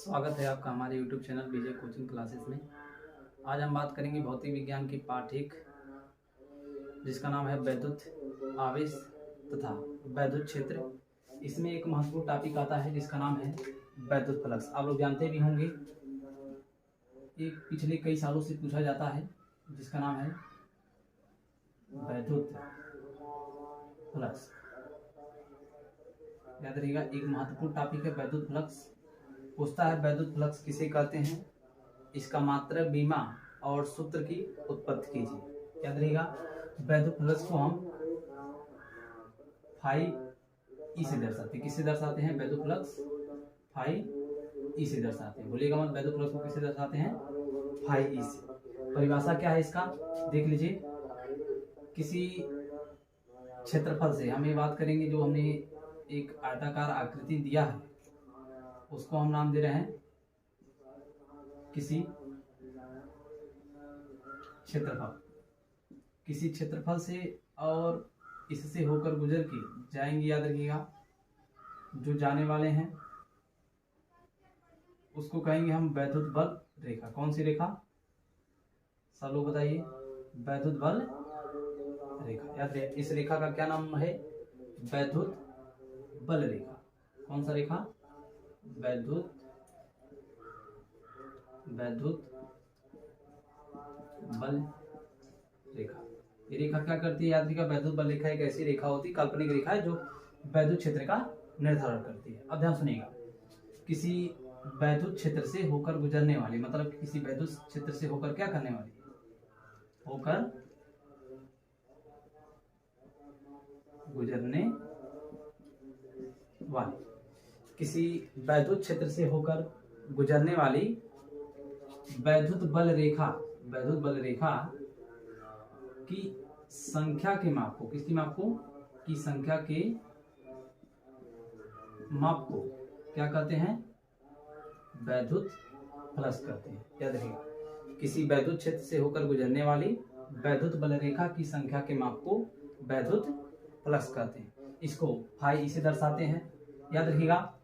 स्वागत है आपका हमारे YouTube चैनल विजय कोचिंग क्लासेस में। आज हम बात करेंगे भौतिक विज्ञान की पाठ 1 जिसका नाम है वैद्युत आवेश तथा वैद्युत क्षेत्र। इसमें एक महत्वपूर्ण टॉपिक आता है जिसका नाम है वैद्युत फ्लक्स। आप लोग जानते भी होंगे, एक पिछले कई सालों से पूछा जाता है जिसका नाम है वैद्युत फ्लक्स। याद रहिएगा, एक महत्वपूर्ण टॉपिक है वैद्युत फ्लक्स। पूछता है वैद्युत फ्लक्स किसे कहते हैं, इसका मात्रक, बीमा और सूत्र की उत्पत्ति कीजिए। याद रहिएगा, वैद्युत फ्लक्स को हम फाई ई से दर्शाते हैं। किससे दर्शाते हैं? वैद्युत फ्लक्स फाई ई से दर्शाते हैं। बोलिएगा मत, वैद्युत फ्लक्स को किससे दर्शाते हैं? फाई ई से। परिभाषा क्या है इसका, देख लीजिए। किसी क्षेत्रफल से हम ये बात करेंगे, जो हमने एक आयताकार आकृति दिया है उसको हम नाम दे रहे हैं किसी क्षेत्रफल। किसी क्षेत्रफल से और इससे होकर गुजर के जाएंगे, याद रखिएगा, जो जाने वाले हैं उसको कहेंगे हम वैद्युत बल रेखा। कौन सी रेखा? सब लोग बताइए। वैद्युत बल रेखा। याद रखिए, इस रेखा का क्या नाम है? वैद्युत बल रेखा। कौन सा रेखा? वैद्युत बल रेखा। ये रेखा क्या करती है? याद रखिएगा, वैद्युत बल रेखा एक ऐसी रेखा होती है, काल्पनिक रेखा है, जो वैद्युत क्षेत्र का निर्धारण करती है। अब ध्यान सुनिएगा, किसी वैद्युत क्षेत्र से होकर गुजरने वाली, मतलब किसी वैद्युत क्षेत्र से होकर क्या करने वाली? होकर गुजरने वाली। किसी वैद्युत क्षेत्र से होकर गुजरने वाली वैद्युत बल रेखा की संख्या के माप को, किसकी माप को? की संख्या के माप को क्या कहते हैं? वैद्युत फ्लक्स कहते हैं। याद रखिएगा, किसी वैद्युत क्षेत्र से होकर गुजरने वाली वैद्युत बल रेखा की संख्या के माप को वैद्युत फ्लक्स कहते हैं। इसको फाई ई से दर्शाते हैं। याद रखिएगा,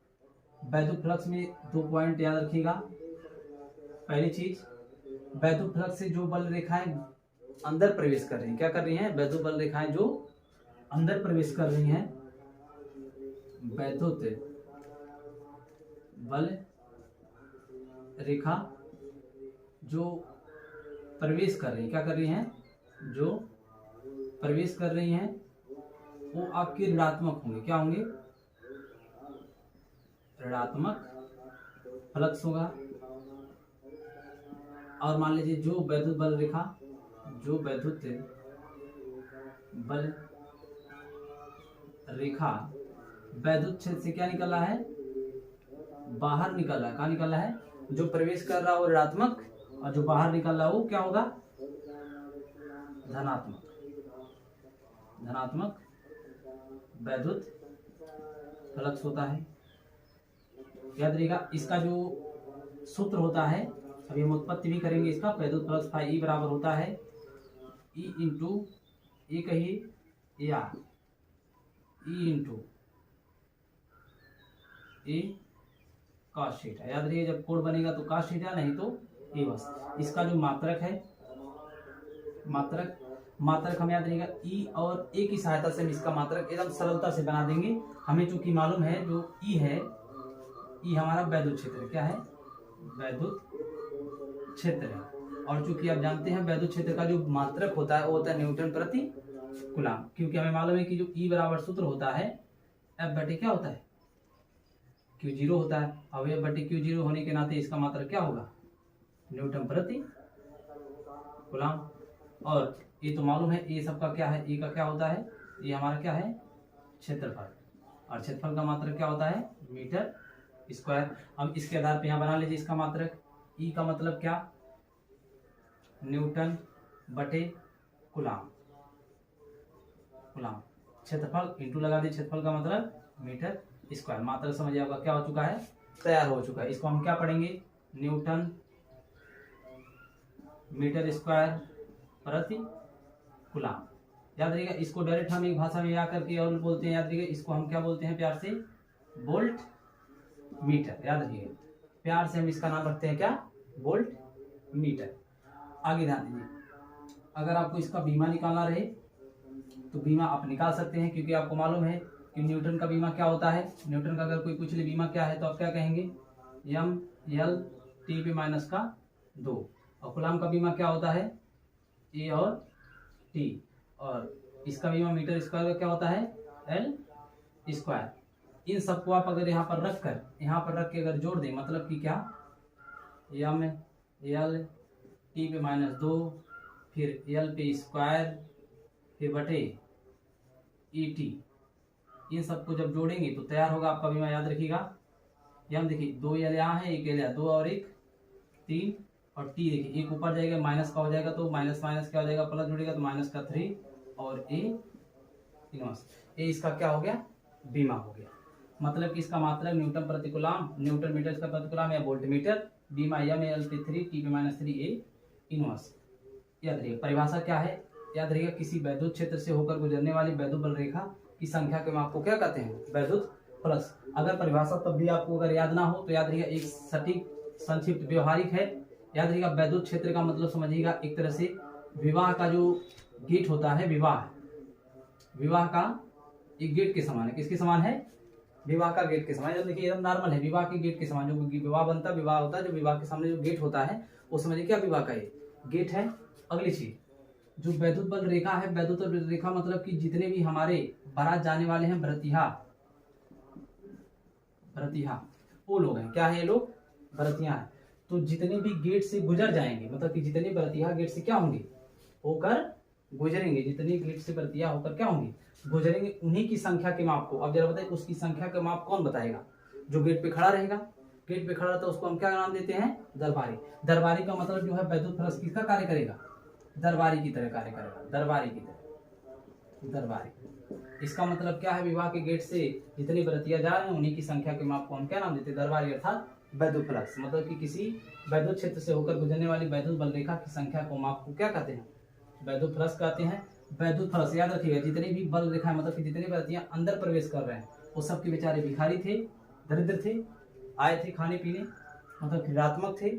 वैद्युत फ्लक्स में 2 पॉइंट याद रखिएगा। पहली चीज, वैद्युत फ्लक्स से जो बल रेखाएं अंदर प्रवेश कर रही हैं, क्या कर रही हैं? वैद्युत बल रेखाएं जो अंदर प्रवेश कर रही हैं, वैद्युत बल रेखा जो प्रवेश कर रही हैं, क्या कर रही हैं? जो प्रवेश कर रही हैं वो आपके ऋणात्मक होंगे। क्या होंगे? ऋणात्मक फ्लक्स होगा। और मान लीजिए, जो वैद्युत बल रेखा, जो वैद्युत बल रेखा वैद्युत क्षेत्र से क्या निकल रहा है? बाहर निकल रहा है। कहाँ निकल रहा है? जो प्रवेश कर रहा है वो ऋणात्मक, और जो बाहर निकल रहा है वो क्या होगा? धनात्मक। धनात्मक वैद्युत फ्लक्स होता है। याद रखिएगा, इसका जो सूत्र होता है, अभी हम उत्पत्ति भी करेंगे इसका, वैद्युत फ्लक्स फाई ई बराबर होता है ई इंटू ए कहिए या ई इंटू ए कॉस थीटा। याद रखिए, जब कोड बनेगा तो कॉस थीटा, नहीं तो ए बस। इसका जो मात्रक है, मात्रक हम याद रखिएगा ई और ए की सहायता से हम इसका मात्रक एकदम सरलता से बना देंगे। हमें चूंकि मालूम है जो ई है, ई हमारा वैद्युत क्षेत्र है। क्या है? वैद्युत क्षेत्र है। और चूंकि आप जानते हैं वैद्युत क्षेत्र का जो मात्रक होता है वो होता है न्यूटन प्रति कूलम, क्योंकि हमें मालूम है कि जो ई बराबर सूत्र होता है एफ बटे क्या होता है? क्यू जीरो होता है। अब एफ बटे क्यू जीरो होने के नाते इसका मात्रक क्या होगा? न्यूटन प्रति कूलम। और ये तो मालूम है, ये सबका क्या है? ए का क्या होता है? ये हमारा क्या है? क्षेत्रफल। और क्षेत्रफल का मात्रक क्या होता है? Metre square. अब इसके आधार पे यहाँ बना लीजिए इसका मात्रक। ई का मतलब क्या? न्यूटन बटे कूलम। क्षेत्रफल इंटू लगा दीजिए, क्षेत्रफल का मतलब मीटर स्क्वायर। मात्रक समझिए आपका क्या हो चुका है? तैयार हो चुका है। इसको हम क्या पढ़ेंगे? न्यूटन मीटर स्क्वायर प्रति कूलम। याद रखिएगा, इसको डायरेक्ट हम एक भाषा में आकर के और बोलते हैं। याद रखिएगा, इसको हम क्या बोलते हैं प्यार से? Volt meter. याद रखिएगा, प्यार से हम इसका नाम रखते हैं क्या, वोल्ट मीटर। आगे ध्यान दीजिए, अगर आपको इसका बीमा निकालना रहे तो बीमा आप निकाल सकते हैं, क्योंकि आपको मालूम है कि न्यूटन का बीमा क्या होता है। न्यूटन का अगर कोई पूछ ले बीमा क्या है तो आप क्या कहेंगे, एम एल टी पे माइनस का 2। और कूलाम का बीमा क्या होता है, ए और टी। और इसका बीमा मीटर स्क्वायर का क्या होता है, एल स्क्वायर। इन सबको आप अगर यहाँ पर रख के अगर जोड़ दें, मतलब कि क्या, एम एल टी पे माइनस 2, फिर एल पे स्क्वायर, फिर बटे ई टी। इन सबको जब जोड़ेंगे तो तैयार होगा आपका बीमा। याद रखिएगा, यम देखिए 2 एल यहाँ है, एक एल यहाँ, 2 और 1 3, और टी देखिए एक ऊपर जाएगा माइनस का हो जाएगा, तो माइनस माइनस क्या हो जाएगा, प्लस जुड़ेगा तो माइनस का 3, और ए इनवर्स। ए इसका क्या हो गया, बीमा हो गया। मतलब कि इसका मात्रक न्यूटन प्रति कूलाम, न्यूटन मीटर इसका प्रति कूलाम या वोल्ट मीटर, बीमा एम एल पे 3 टी पे माइनस 3 ए इनवर्स। याद रहिएगा परिभाषा क्या है, याद रहिएगा किसी वैद्युत क्षेत्र से होकर गुजरने वाली वैद्युत बल रेखा की संख्या के माप को क्या कहते हैं, वैद्युत प्लस। अगर परिभाषा तब भी आपको अगर याद ना हो तो याद रहिएगा, एक सटीक संक्षिप्त व्यवहारिक है। याद रहिएगा वैद्युत क्षेत्र का मतलब समझिएगा एक तरह से विवाह का जो गेट होता है, विवाह का एक गेट के समान है। किसके समान है, विवाह का गेट के समान। देखिए एकदम नॉर्मल है, विवाह के गेट के समान। जो विवाह बनता है, विवाह होता है, जो विवाह के सामने जो गेट होता है वो समझिए क्या, विवाह का ये गेट है। अगली चीज जो वैद्युत बल रेखा है, वैद्युत बल रेखा मतलब कि जितने भी हमारे बारात जाने वाले हैं बरतिहा, वो लोग हैं, क्या है ये लोग, बरतिया हैं। तो जितने भी गेट से गुजर जाएंगे, मतलब कि जितने बरतिया गेट से क्या होंगे, होकर गुजरेंगे, जितने गेट से बरतिया होकर क्या होंगे, गुजरेंगे, उन्हीं की संख्या के माप को। अब जरा बताइए उसकी संख्या का माप कौन बताएगा, जो गेट पे खड़ा रहेगा। गेट पे खड़ा रहता है उसको हम क्या नाम देते हैं, दरबारी। दरबारी का मतलब जो है वैद्युत फलक किसका कार्य करेगा, दरबारी की तरह कार्य करेगा, दरबारी की तरह, दरबारी। इसका मतलब क्या है, विवाह के गेट से जितने बरतिया जा रहे हैं उन्हीं की संख्या के माप को हम क्या नाम देते हैं, दरबारी, अर्थात वैद्युत फलक। मतलब कि किसी वैद्युत क्षेत्र से होकर गुजरने वाली वैद्युत बल रेखा की संख्या को माप को क्या कहते हैं, वैद्युत फलक कहते हैं। वैद्युत फलक याद रखिएगा, जितनी भी बल रेखा मतलब कि जितनी बरतियां अंदर प्रवेश कर रहे हैं वो सबके बेचारे भिखारी थे, दरिद्र थे, आए थे खाने पीने, मतलब क्रियात्मक थे।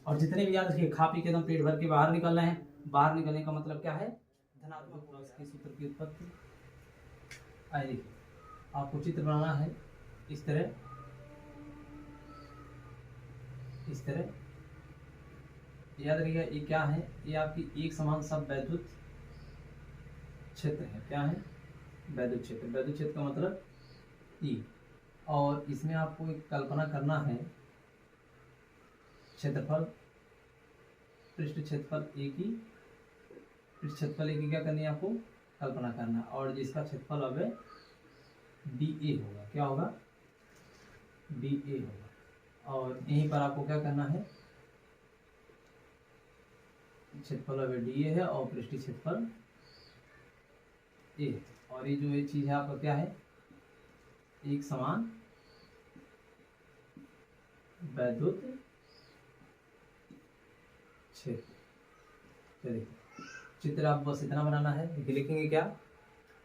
और जितने भी याद रखिए खा पी के एकदम पेट भर के बाहर निकल रहे हैं। बाहर निकलने का मतलब क्या है, धनात्मक फ्लक्स के सूत्र की उत्पत्ति। आइए देखिए, आपको चित्र बनाना है इस तरह, इस तरह। याद रखिएगा ये क्या है, ये आपकी एक समान सब वैद्युत क्षेत्र है। क्या है, वैद्युत क्षेत्र। वैद्युत क्षेत्र का मतलब ई। और इसमें आपको एक कल्पना करना है, क्षेत्रफल, पृष्ठ क्षेत्रफल ए की, पृष्ठ क्षेत्रफल ए की क्या करनी है आपको, कल्पना करना। और जिसका क्षेत्रफल अब है डी ए होगा, क्या होगा, डी ए होगा। और यहीं पर आपको क्या करना है, क्षेत्रफल अब डी ए है और पृष्ठीय क्षेत्रफल ए। और ये जो ये चीज है आपका क्या है, एक समान वैद्युत क्षेत्र। चलिए चित्र आप बस इतना बनाना है, लिखेंगे क्या,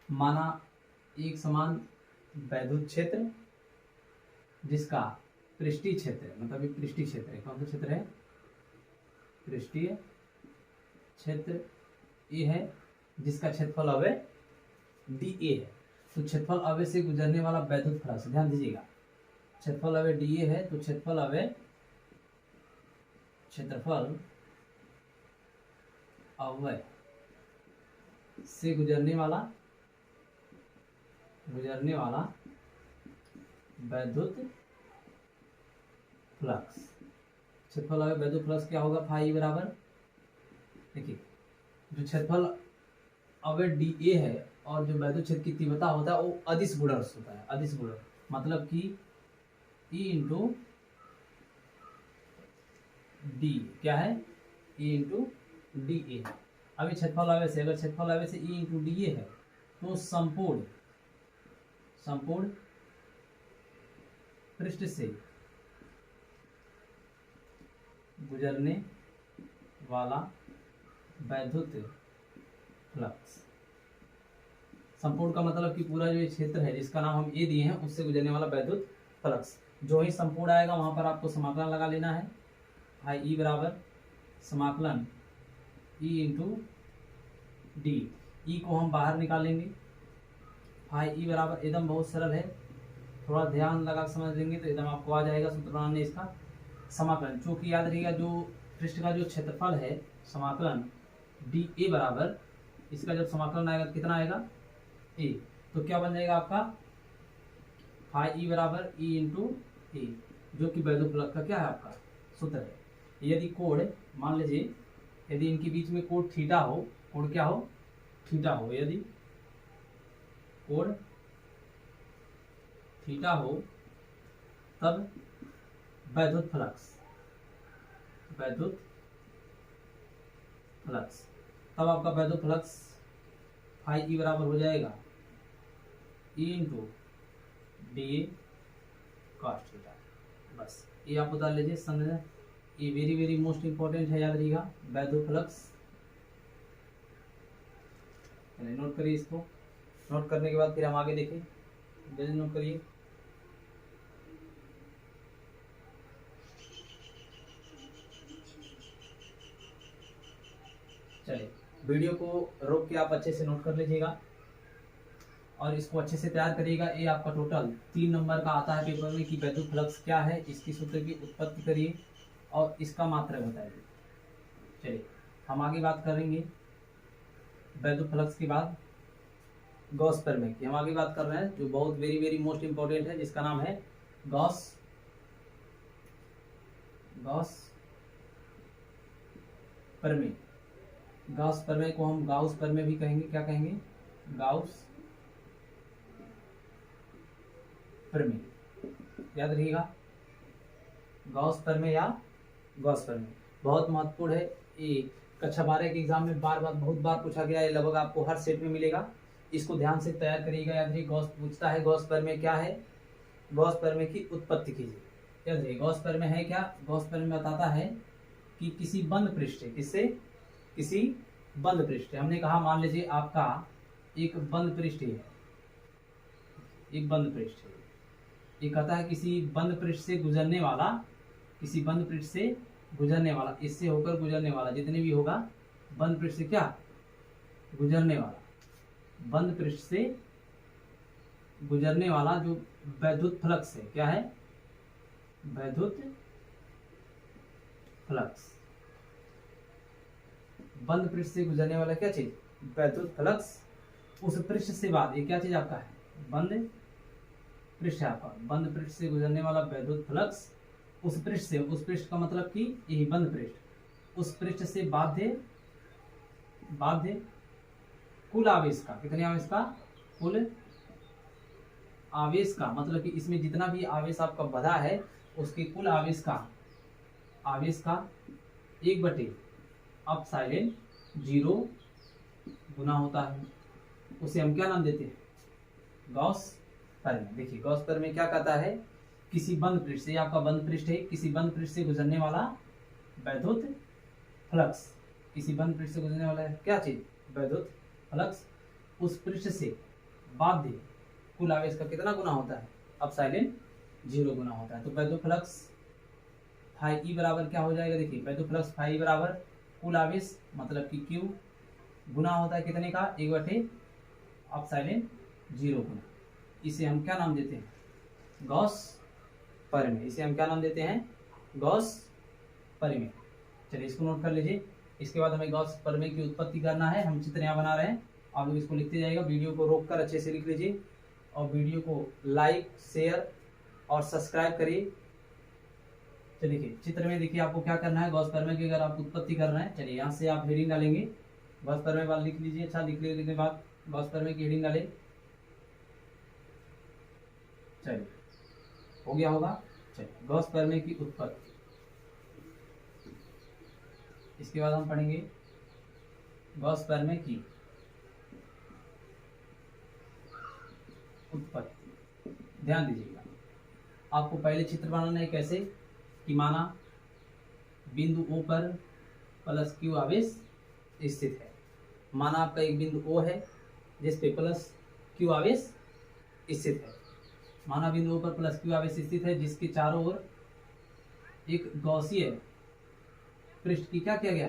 माना एक समान वैद्युत क्षेत्र जिसका पृष्ठीय क्षेत्र, मतलब ये पृष्ठीय क्षेत्र है, कौन सा क्षेत्र है, पृष्ठीय क्षेत्र ए है, जिसका क्षेत्रफल अवय डी ए है। तो क्षेत्रफल अवय से गुजरने वाला वैद्युत फलक, ध्यान दीजिएगा, क्षेत्रफल अवय डी ए है तो क्षेत्रफल अवय, क्षेत्रफल अवय से गुजरने वाला वैद्युत फ्लक्स, क्षेत्रफल अवय वैद्युत फ्लक्स क्या होगा, फाई बराबर, देखिए जो क्षेत्रफल अवय डी ए है और जो वैद्युत क्षेत्र की तीव्रता होता है वो अदिश गुणज होता है। अदिश गुणज मतलब कि ई इंटू डी, क्या है, ई इंटू डी ए। अभी क्षेत्रफल अवय से, अगर क्षेत्रफल अवय से ई इंटू डी ए है तो संपूर्ण पृष्ठ से गुजरने वाला वैद्युत फ्लक्स, संपूर्ण का मतलब कि पूरा जो क्षेत्र है जिसका नाम हम ए दिए हैं उससे गुजरने वाला वैद्युत फ्लक्स। जो ही संपूर्ण आएगा वहां पर आपको समाकलन लगा लेना है। भाई ई बराबर समाकलन ई इंटू डी, ई को हम बाहर निकालेंगे। भाई ई बराबर, एकदम बहुत सरल है, थोड़ा ध्यान लगा समझ लेंगे तो एकदम आपको आ जाएगा सूत्र बनाने इसका। समाकलन चूंकि याद रहेगा जो पृष्ठ का जो क्षेत्रफल है समाकलन डी ए बराबर, इसका जब समाकलन आएगा तो कितना आएगा ए, तो क्या बन जाएगा आपका फाई ई बराबर ई इंटू ए, जो कि वैद्युत का क्या है आपका सूत्र है। यदि कोण मान लीजिए, यदि इनके बीच में कोण थीटा हो, कोण क्या हो थीटा हो, यदि कोण थीटा हो तब वैद्युत फ्लक्स तब आपका वैद्युत फ्लक्स फाई ई बराबर हो जाएगा E into D A cos theta. बस ये आप उतार लीजिए, समझ, ये वेरी वेरी मोस्ट इंपॉर्टेंट है, याद रहिएगा वैद्युत फ्लक्स। चलिए नोट करिए इसको, नोट करने के बाद फिर हम आगे देखें। जल्दी नोट करिए। चलिए वीडियो को रोक के आप अच्छे से नोट कर लीजिएगा और इसको अच्छे से तैयार करिएगा। ये आपका टोटल 3 नंबर का आता है पेपर में कि वैद्युत फ्लक्स क्या है, इसकी सूत्र की उत्पत्ति करिए और इसका मात्रक बताइए। चलिए हम आगे बात करेंगे वैद्युत फ्लक्स के बाद गॉस प्रमेय की। हम आगे बात कर रहे हैं जो बहुत वेरी वेरी मोस्ट इंपॉर्टेंट है, जिसका नाम है गॉस प्रमेय। गॉस प्रमेय को हम गाउस प्रमेय भी कहेंगे। क्या कहेंगे? गाउस प्रमेय, याद रखिएगा गॉस प्रमेय या गॉस प्रमेय बहुत महत्वपूर्ण है। ये कक्षा 12 के एग्जाम में बहुत बार पूछा गया है, लगभग आपको हर सेट में मिलेगा। इसको ध्यान से तैयार करिएगा। याद रखिए गॉस पूछता है गॉस प्रमेय क्या है, गॉस प्रमेय की उत्पत्ति कीजिए। याद रखिए गॉस प्रमेय है क्या? गॉस प्रमेय बताता है कि किसी बंद पृष्ठ है, किससे? किसी बंद पृष्ठ है। हमने कहा मान लीजिए आपका एक बंद पृष्ठ है, एक बंद पृष्ठ है। ये कहता है किसी बंद पृष्ठ से गुजरने वाला, किसी बंद पृष्ठ से गुजरने वाला, इससे होकर गुजरने वाला जितने भी होगा, बंद पृष्ठ से क्या गुजरने वाला, बंद पृष्ठ से गुजरने वाला जो वैद्युत फ्लक्स है, क्या है? वैद्युत फ्लक्स। बंद पृष्ठ से गुजरने वाला क्या चीज? वैद्युत फ्लक्स। उस पृष्ठ से बाद ये क्या चीज आपका है? बंद पृष्ठ है आपका। बंद पृष्ठ से गुजरने वाला वैद्युत फ्लक्स उस पृष्ठ से, उस पृष्ठ का मतलब कि यही बंद पृष्ठ, उस पृष्ठ से बाध्य कुल आवेश का, कितने आवेश का? कुल आवेश का, मतलब कि इसमें जितना भी आवेश आपका बधा है उसके कुल आवेश का 1/ε0 गुना होता है। उसे हम क्या नाम देते हैं? गॉस प्रमेय। देखिए गॉस प्रमेय क्या कहता है? किसी बंद पृष्ठ से, आपका बंद पृष्ठ है, किसी बंद पृष्ठ से गुजरने वाला वैद्युत फ्लक्स, किसी बंद पृष्ठ से गुजरने वाला क्या चीज? वैद्युत फ्लक्स। उस पृष्ठ से बाध्य कुल आवेश का कितना गुना होता है? ε0 गुना होता है। तो वैद्युत फ्लक्स फाई ई बराबर क्या हो जाएगा? देखिए वैद्युत फ्लक्स फाई बराबर कुल आवेश मतलब कि Q गुना होता है कितने का? 1/ε0 गुना। इसे हम क्या नाम देते हैं? गॉस प्रमेय। इसे हम क्या नाम देते हैं? गॉस प्रमेय। चलिए इसको नोट कर लीजिए। इसके बाद हमें गॉस प्रमेय की उत्पत्ति करना है। हम चित्र यहाँ बना रहे हैं, आप लोग इसको लिखते जाइएगा। वीडियो को रोककर अच्छे से लिख लीजिए और वीडियो को लाइक, शेयर और सब्सक्राइब करिए। चलिए देखिए चित्र में देखिए आपको क्या करना है गॉस प्रमेय की अगर आप उत्पत्ति कर रहे हैं। चलिए यहाँ से आप हेडिंग डालेंगे, गॉस प्रमेय वाला लिख लीजिए। अच्छा लिखने के बाद गॉस प्रमेय की हेडिंग डालें। चलिए हो गया होगा। चलिए गॉस प्रमेय की उत्पत्ति। इसके बाद हम पढ़ेंगे गॉस प्रमेय की उत्पत्ति। ध्यान दीजिएगा, आपको पहले चित्र बनाना है कैसे कि माना बिंदु O पर प्लस Q आवेश स्थित है। माना आपका एक बिंदु O है जिस पे प्लस Q आवेश स्थित है। माना बिंदु O पर प्लस Q आवेश स्थित है जिसके चारों ओर एक गॉसीय पृष्ठ की क्या किया गया,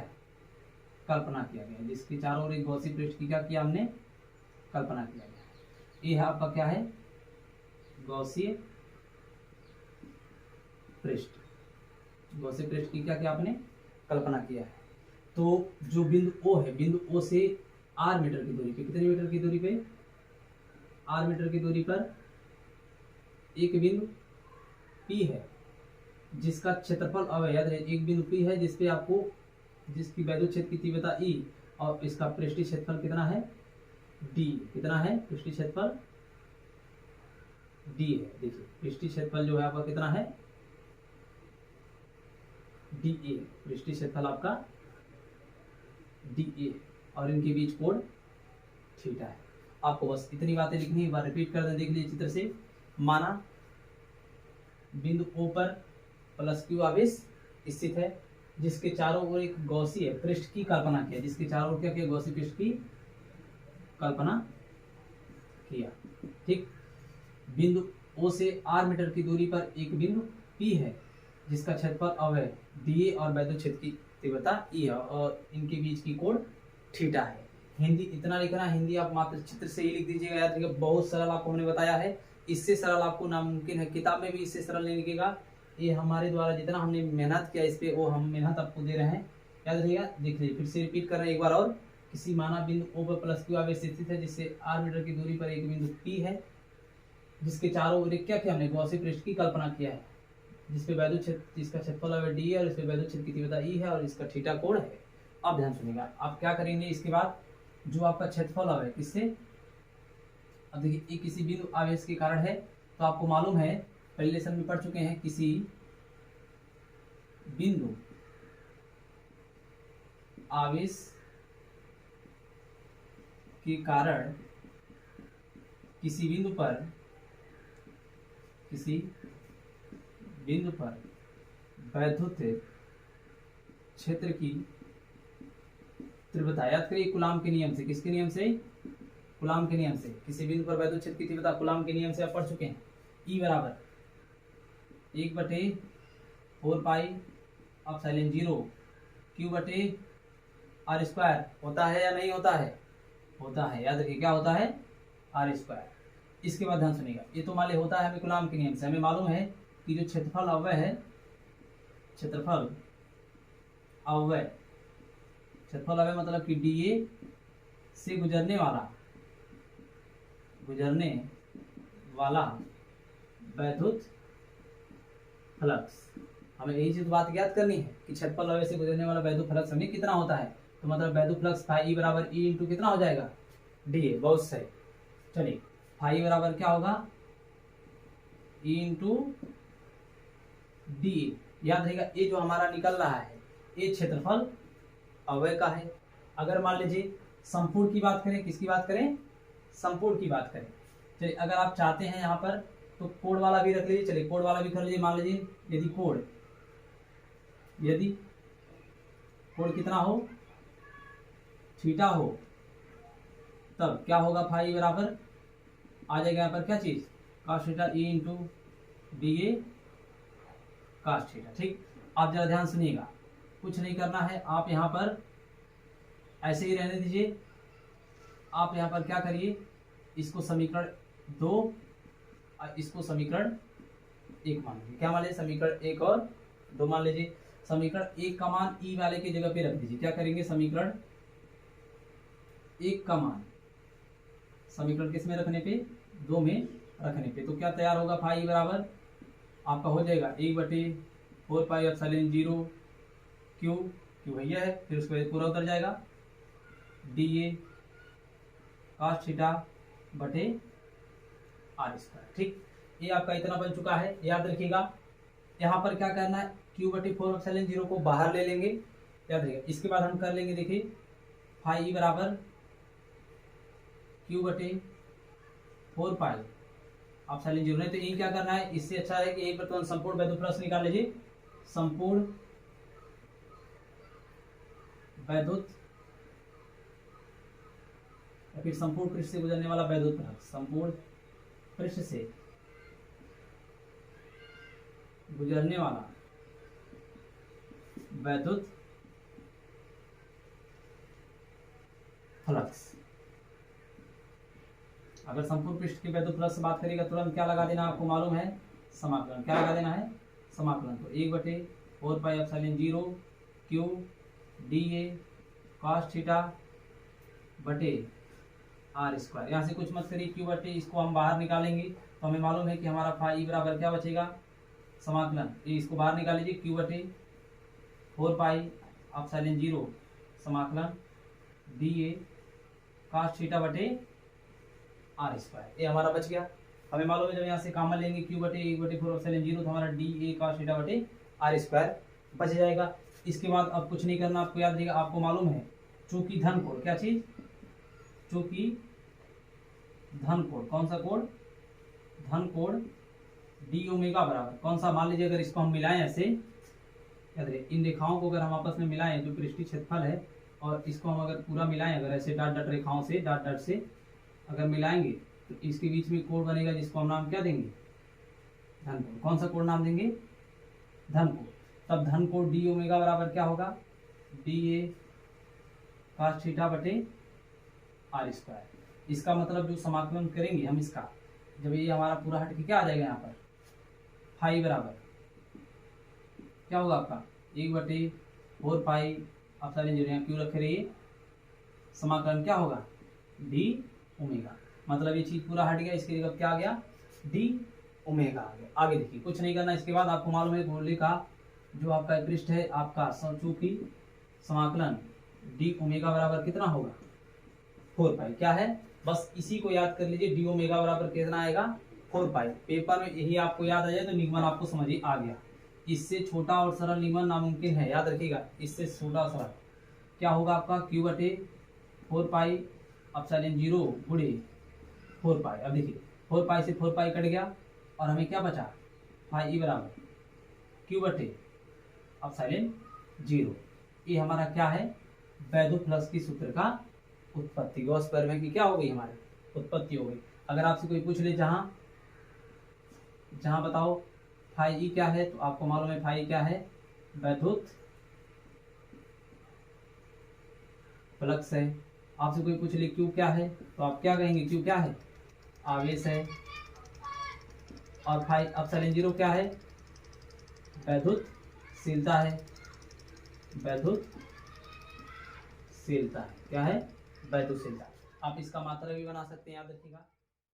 कल्पना किया गया, जिसके चारों ओर एक गॉसीय पृष्ठ की क्या किया हमने, कल्पना किया गया। ये आपका क्या है, गॉसीय पृष्ठ, गॉसीय पृष्ठ की क्या किया आपने, कल्पना किया है। तो जो बिंदु O है, बिंदु O से r मीटर की दूरी पे, कितने मीटर की दूरी पे, r मीटर की दूरी पर एक बिंदु P है जिसका क्षेत्रफल अवय, याद रहे एक बिंदु P है जिसपे आपको, जिसकी वैद्युत क्षेत्र की तीव्रता E और इसका पृष्ठीय क्षेत्रफल कितना है, D, कितना है पृष्ठीय क्षेत्रफल D है। देखिए पृष्ठीय क्षेत्रफल जो है आपका कितना है, DA, पृष्ठीय क्षेत्रफल आपका DA और इनके बीच कोण थीटा है। आपको बस इतनी बातें लिखनी है, एक बार रिपीट कर दें, देख लीजिए चित्र से। माना बिंदु O पर प्लस Q आवेश स्थित है जिसके चारों ओर एक गॉसीय पृष्ठ की कल्पना किया, जिसके चारों ओर क्या किया, गॉसीय पृष्ठ की कल्पना किया। ठीक, बिंदु O से r मीटर की दूरी पर एक बिंदु P है जिसका क्षेत्रफल अवय DA और वैद्युत क्षेत्र की तीव्रता E है और इनके बीच की कोण थीटा है। हिंदी इतना लिखना, हिंदी आप मात्र चित्र से ही लिख दीजिएगा, याद रखिएगा बहुत सरल आपको हमने बताया है, इससे सरल आपको नामुमकिन है, किताब में भी इससे सरल नहीं लिखेगा। ये हमारे द्वारा जितना हमने मेहनत किया इस पे, वो हम मेहनत आपको दे रहे हैं, याद रखिएगा। देख लीजिए फिर से रिपीट कर रहे हैं एक बार और। किसी माना बिंदु O पर प्लस Q आवेश स्थित है जिससे r मीटर की दूरी पर एक बिंदु P है जिसके चारों ओर क्या किया हमने, गॉसीय पृष्ठ की कल्पना किया है जिसपे वैद्युत क्षेत्र, जिसका क्षेत्रफल है D है और इसपे वैद्युत क्षेत्र की तीव्रता E है और इसका थीटा कोण है। अब ध्यान सुनिएगा, आप क्या करेंगे इसके बाद, जो आपका क्षेत्रफल है किससे, अब देखिए ये किसी बिंदु आवेश के कारण है, तो आपको मालूम है पहले लेसन में पढ़ चुके हैं, किसी बिंदु आवेश के कारण किसी बिंदु पर वैद्युत क्षेत्र की तीव्रता, याद करिए कूलाम के नियम से, किसके नियम से, कूलाम के नियम से, किसी बिंदु पर वैद्युत क्षेत्र की तीव्रता कूलाम के नियम से आप पढ़ चुके हैं। E बराबर 1/4 पाई एप्सिलॉन 0 Q/r² होता है या नहीं होता है, होता है, याद रखिए क्या होता है, r²। इसके बाद ध्यान सुनिएगा, ये तो मान ली होता है हमें कूलाम के नियम से, हमें मालूम है कि जो क्षेत्रफल अवय है, क्षेत्रफल अवय मतलब कि DA से गुजरने वाला वैद्युत फ्लक्स, हमें यही चीज बात याद करनी है कि क्षेत्रफल अवय से गुजरने वाला वैद्युत फ्लक्स हमें कितना होता है, तो मतलब वैद्युत फ्लक्स फाई बराबर E इंटू कितना हो जाएगा, DA। बहुत सही, चलिए फाई बराबर क्या होगा, E इंटू DA। याद रहेगा ये जो हमारा निकल रहा है ये क्षेत्रफल अवय का है। अगर मान लीजिए संपूर्ण की बात करें, किसकी बात करें, संपूर्ण की बात करें, चलिए अगर आप चाहते हैं यहाँ पर तो कोण वाला भी रख लीजिए, चलिए कोण वाला भी कर लीजिए। मान लीजिए यदि कोण कितना हो, थीटा हो, तब क्या होगा, फाई बराबर आ जाएगा यहाँ पर क्या चीज, cos theta E into DA cos theta. ठीक, आप जरा ध्यान सुनिएगा, कुछ नहीं करना है, आप यहाँ पर ऐसे ही रहने दीजिए। आप यहाँ पर क्या करिए, इसको समीकरण 2 और इसको समीकरण 1 मान लीजिए। क्या मान लीजिए, समीकरण 1 और 2 मान लीजिए। समीकरण 1 का मान E वाले की जगह पे रख दीजिए। क्या करेंगे, समीकरण 1 का मान समीकरण किस में रखने पे, 2 में रखने पे, तो क्या तैयार होगा, फाई बराबर आपका हो जाएगा 1/4 पाई एप्सिलॉन 0 Q भैया है, फिर उसके बाद पूरा उतर जाएगा DA cos थीटा बटे r²। ठीक, ये आपका इतना बन चुका है, याद रखिएगा। यहाँ पर क्या करना है, Q/4 एप्सिलॉन 0 को बाहर ले लेंगे, याद रखिएगा। इसके बाद हम कर लेंगे, देखिए फाई बराबर Q/4 पाई एप्सिलॉन 0, नहीं तो ये क्या करना है, इससे अच्छा है कि एक बार तुरंत संपूर्ण वैद्युत फ्लक्स निकाल लीजिए, संपूर्ण वैद्युत या फिर संपूर्ण पृष्ठ से गुजरने वाला वैद्युत फ्लक्स, संपूर्ण पृष्ठ से गुजरने वाला वैद्युत फ्लक्स। अगर संपूर्ण पृष्ठ के वैद्युत फ्लक्स से बात करेगा तुरंत क्या लगा देना, आपको मालूम है समाकलन। क्या लगा देना है, समाकलन। तो 1/4πε0 Q dA cos थीटा बटे r²। यहाँ से कुछ मत करिए, Q बटे इसको हम बाहर निकालेंगे तो हमें मालूम है कि हमारा फाई बराबर क्या बचेगा, समाकलन। इसको बाहर निकाल लीजिए, Q बटे 4πε0 समाकलन dA cos थीटा बटे r²। ये हमारा बच गया। हमें मालूम है जब यहाँ से कॉमन लेंगे Q बटे 1/4πε0 तो हमारा dA cos थीटा बटे r² बच जाएगा। इसके बाद अब कुछ नहीं करना, आपको याद रहेगा। आपको मालूम है चूंकि धन कोण, क्या चीज, चूंकि धन कोण, कौन सा कोण, धन कोण डी ओमेगा बराबर कौन सा, मान लीजिए अगर इसको हम मिलाएं ऐसे, याद रहे इन रेखाओं को अगर हम आपस में मिलाएं जो पृष्ठीय क्षेत्रफल है और इसको हम अगर पूरा मिलाएं, अगर ऐसे डाट डाट रेखाओं से डाट डाट से अगर मिलाएंगे तो इसके बीच में कोण बनेगा जिसको हम नाम क्या देंगे, धन कोण। कौन सा कोण नाम देंगे, धन कोण। तब धन कोण डी ओमेगा बराबर क्या होगा, dA cos थीटा बटे r²। इसका मतलब जो समाकलन करेंगे हम इसका, जब ये हमारा पूरा हट के क्या आ जाएगा यहाँ पर, फाई बराबर क्या होगा आपका 1/4πε0 यहाँ क्यों रखे रहिए, समाकलन क्या होगा डी ओमेगा। मतलब ये चीज पूरा हट गया, इसके जगह क्या आ गया, डी ओमेगा आ गया। आगे देखिए, कुछ नहीं करना। इसके बाद आपको मालूम है गोले का जो आपका पृष्ठ है आपका, चूंकि समाकलन डी ओमेगा बराबर कितना होगा, 4π। क्या है, बस इसी को याद कर लीजिए, डी ओमेगा बराबर कितना आएगा, 4π। पेपर में यही आपको याद आ जाए तो निगमन आपको समझिए आ गया। इससे छोटा और सरल निगमन नामुमकिन है, याद रखिएगा। इससे छोटा सरल क्या होगा आपका, Q बटे 4πε0 गुणे 4π। अब देखिए 4π से 4π कट गया और हमें क्या बचा, फाई बराबर Q बटे ε0। ये हमारा क्या है, वैद्युत फ्लक्स की सूत्र का उत्पत्ति, गॉस प्रमेय की क्या हो गई, हमारी उत्पत्ति हो गई। अगर आपसे कोई पूछ ले जहां बताओ फाई क्या है, तो आपको मालूम है फाई क्या है, वैद्युत फ्लक्स है। आपसे कोई पूछ ले क्यू क्या है, तो आप क्या कहेंगे, क्यू क्या है, आवेश है। और फाई ε0 क्या है, वैद्युतशीलता है, वैद्युतशीलता है। क्या है, वैद्युतशीलता। आप इसका मात्रा भी बना सकते हैं, याद रखिएगा।